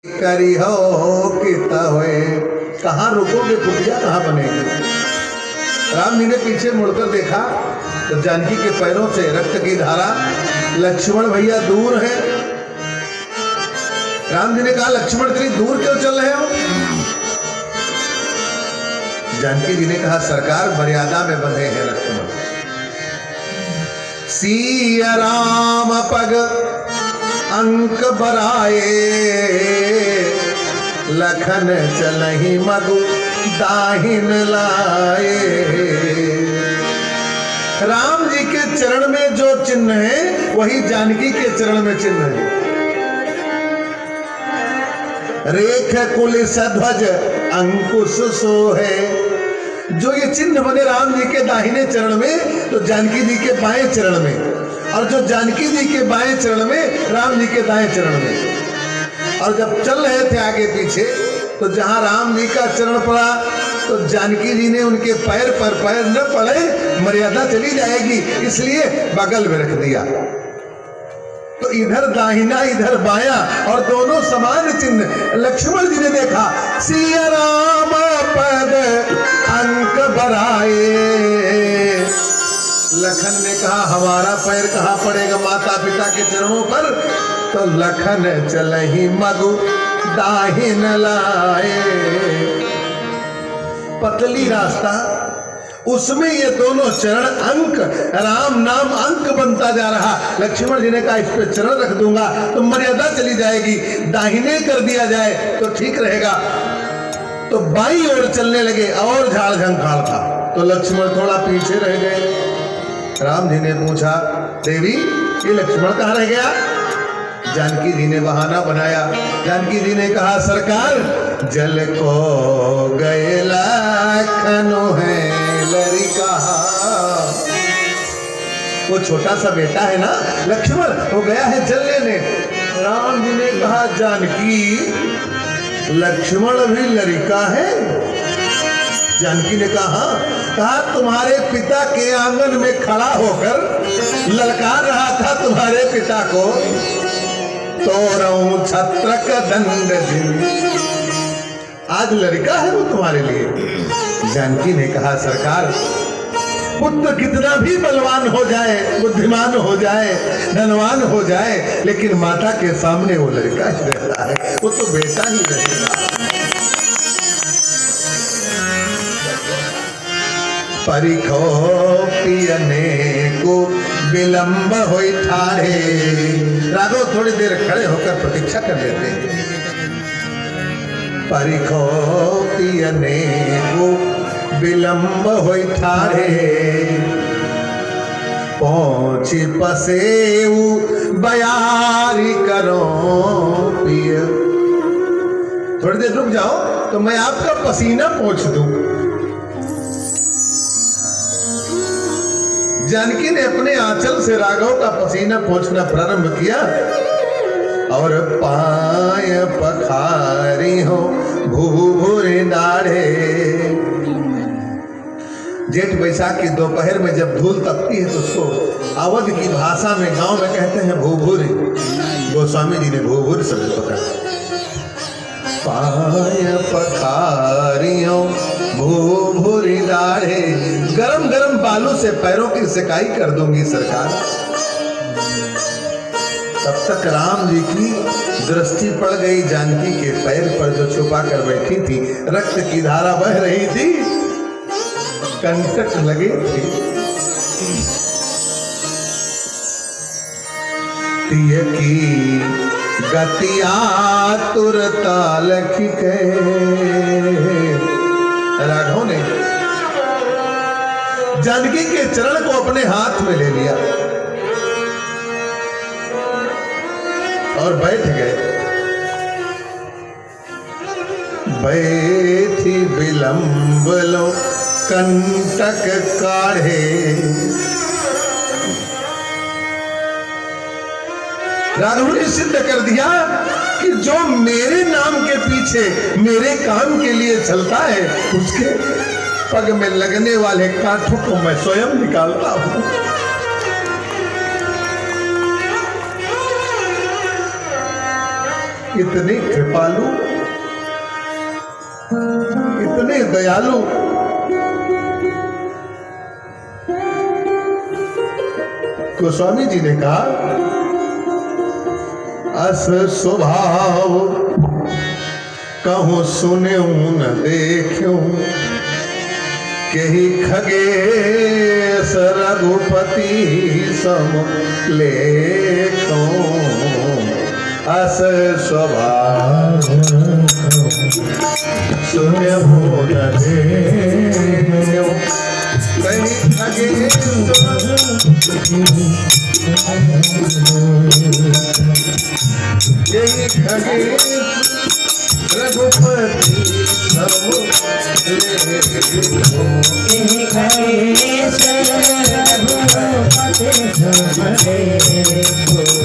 करी हो किता हुए, कहाँ रुकोगे कुटिया कहाँ बनेगी। राम जी ने पीछे मुड़कर देखा तो जानकी के पैरों से रक्त की धारा। लक्ष्मण भैया दूर है। राम जी ने कहा लक्ष्मण इतनी दूर क्यों चल रहे हो। जानकी जी ने कहा सरकार मर्यादा में बंधे हैं लक्ष्मण। सिया राम पग अंक बराए, लखन चलहि मगु दाहिन लाए। राम जी के चरण में जो चिन्ह है वही जानकी के चरण में चिन्ह है। रेख कुलिस ध्वज अंकुश सो है। जो ये चिन्ह बने राम जी के दाहिने चरण में तो जानकी जी के बाएं चरण में, और जो जानकी जी के बाएं चरण में राम जी के दाएं चरण में। और जब चल रहे थे आगे पीछे तो जहां राम जी का चरण पड़ा तो जानकी जी ने उनके पैर पर पैर न पड़े, मर्यादा चली जाएगी, इसलिए बगल में रख दिया। तो इधर दाहिना इधर बाया और दोनों समान चिन्ह। लक्ष्मण जी ने देखा सिया राम पद अंक बराए। लखन ने कहा हमारा पैर कहाँ पड़ेगा माता पिता के चरणों पर। तो लखन चलहि मगु दाहिन लाए। पतली रास्ता उसमें ये दोनों चरण अंक, राम नाम अंक बनता जा रहा। लक्ष्मण जी ने कहा इस पे चरण रख दूंगा तो मर्यादा चली जाएगी, दाहिने कर दिया जाए तो ठीक रहेगा। तो बाई ओर चलने लगे और झाड़ झंखाड़ था तो लक्ष्मण थोड़ा पीछे रह गए। राम जी ने पूछा देवी ये लक्ष्मण कहाँ रह गया। जानकी जी ने बहाना बनाया। जानकी जी ने कहा सरकार जल को गए लखनो है लरिका। वो छोटा सा बेटा है ना लक्ष्मण, वो गया है जल लेने। राम जी ने कहा जानकी लक्ष्मण भी लरिका है। जानकी ने कहा तुम्हारे पिता के आंगन में खड़ा होकर ललकार रहा था तुम्हारे पिता को, तोरऊं छत्रक दंड दिन। आज लड़का है वो तुम्हारे लिए। जानकी ने कहा सरकार पुत्र कितना भी बलवान हो जाए, बुद्धिमान हो जाए, धनवान हो जाए, लेकिन माता के सामने वो लड़का ही रहता है, वो तो बेटा ही रहेगा। परिखो पियने को विलंब होई ठाढ़े। राघव थोड़ी देर खड़े होकर प्रतीक्षा कर लेते हैं। परिखो पियने को विलंब होई ठाढ़े, पहुंची पसेऊ बयारी करो पिय। थोड़ी देर रुक जाओ तो मैं आपका पसीना पोंछ दूं। जानकी ने अपने आंचल से राघव का पसीना पोंछना प्रारंभ किया और पाय पखारी हो भूभुरे दाढ़े। जेठ बैसाख की दोपहर में जब धूल तपती है तो उसको अवध की भाषा में गांव में कहते हैं भूभुरी। गोस्वामी जी ने भूभुरी शब्द पकड़ा। पाय पखारी हो भूभुरी दाढ़े। गरम गरम बालू से पैरों की सिकाई कर दूंगी सरकार। तब तक राम जी की दृष्टि पड़ गई जानकी के पैर पर जो छुपा कर बैठी थी। रक्त की धारा बह रही थी, कंटक लगे थे। तिय की गतिया तुरता लखी के। राघव ने जानकी के चरण को अपने हाथ में ले लिया और बैठ गए। बैठी विलंब लो कंटक काढ़े। राघव ने सिद्ध कर दिया कि जो मेरे नाम के पीछे मेरे काम के लिए चलता है उसके पग में लगने वाले कांटों को मैं स्वयं निकालता हूं। इतने कृपालु, इतने दयालु। गोस्वामी जी ने कहा अस स्वभाव कहूं सुन्यूं न देखूं, केहि खगेश रघुपति सम लेखो। अस स्वभाव सुन्यूं न देखूं, केहि खगेश यही खगेश रघुपति सब लेखो।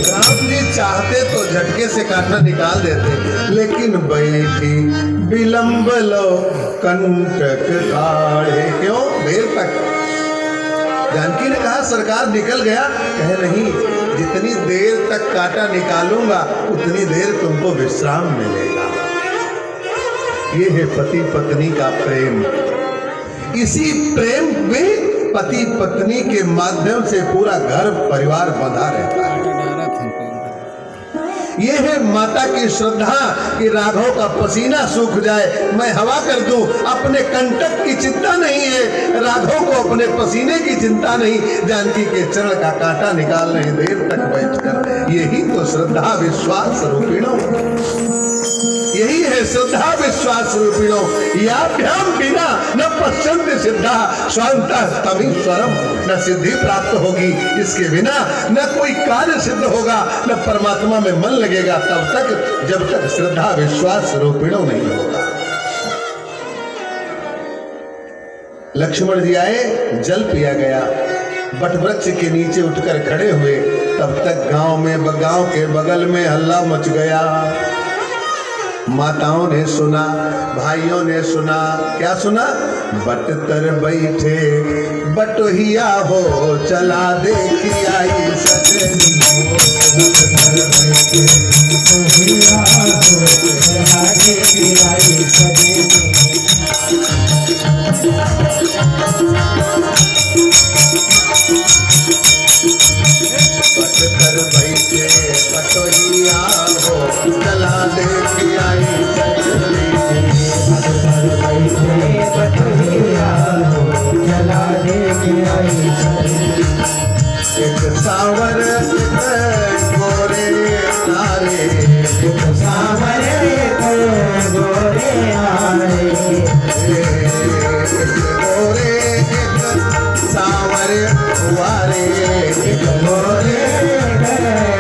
राम जी चाहते तो झटके से कांटा निकाल देते, लेकिन बैठी विलंब लो कंटक काढ़े। क्यों देर तक? जानकी ने कहा सरकार निकल गया। कहे नहीं, जितनी देर तक कांटा निकालूंगा उतनी देर तुमको विश्राम मिलेगा। ये है पति पत्नी का प्रेम। इसी प्रेम में पति पत्नी के माध्यम से पूरा घर परिवार बंधा रहता है। ये है माता की श्रद्धा कि राघव का पसीना सूख जाए, मैं हवा कर दूं। अपने कंटक की चिंता नहीं है, राघव को अपने पसीने की चिंता नहीं। जानकी के चरण का कांटा निकालने देर तक बैठकर, यही तो श्रद्धा विश्वास रूपिणो, यही है श्रद्धा विश्वास रूपिणो। याभ्याम बिना न पश्यन्ति सिद्धा स्वान्तः तमीश्वरम। न सिद्धि प्राप्त होगी इसके बिना, न कोई कार्य सिद्ध होगा, न परमात्मा में मन लगेगा तब तक जब तक श्रद्धा विश्वास रूपिणो नहीं होगा। लक्ष्मण जी आए, जल पिया गया, बट वृक्ष के नीचे उठकर खड़े हुए। तब तक गांव के बगल में हल्ला मच गया। माताओं ने सुना, भाइयों ने सुना। क्या सुना? बट तर बैठे बटोहिया हो, चला देखी आई सजनी हो। बट तर बैठे बटोहिया हो, चला देखी आई सजनी। बट तर बैठे बटोहिया हो, चला देखी आई सजनी। बट तर बैठे बटोहिया हो, चला देखी आई सजनी। एक सावर गोरे नारे, एक सावर गोरे आरे। गोरे एक सावर वारे, एक गोरे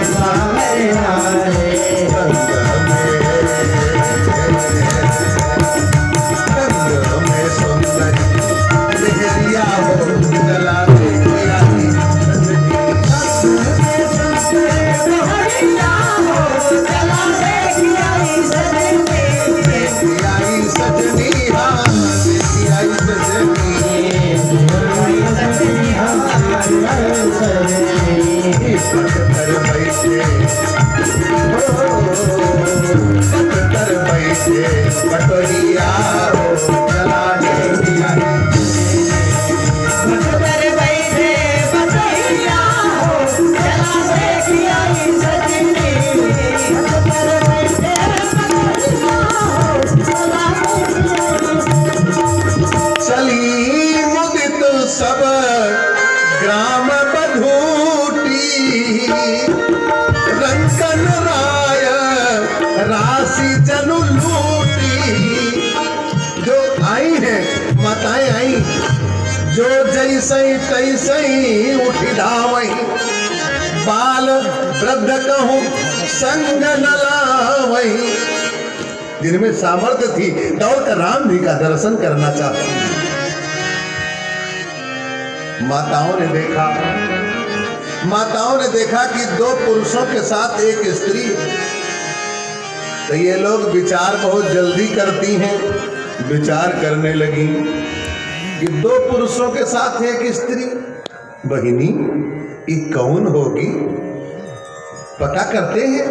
सावर आरे। रंग में सुंदरी लहरिया हो, चला देखी आई सजनी। देखी आई सजनी, हाँ देखी आई सजनी। पत्थर बैठे पत्थर बैठे बटोहिया हो, चला देखी आई। पत्थर बैठे बटोहिया हो, चला देखी आई सजनी। पत्थर बैठे बटोहिया हो, चला देखी आई। चली मुदित सब ग्राम बधूटी, रंकन राय राशि जनु लूटी। जो आई है माताएं आई, जो जैसे तैसे उठी धावई। बाल वृद्ध कहूं संग न लावई। जिनमें सामर्थ्य थी दौड़कर राम जी का दर्शन करना चाहती। माताओं ने देखा कि दो पुरुषों के साथ एक स्त्री। तो ये लोग विचार बहुत जल्दी करती हैं। विचार करने लगी कि दो पुरुषों के साथ एक स्त्री। बहिनी ये कौन होगी? पता करते हैं।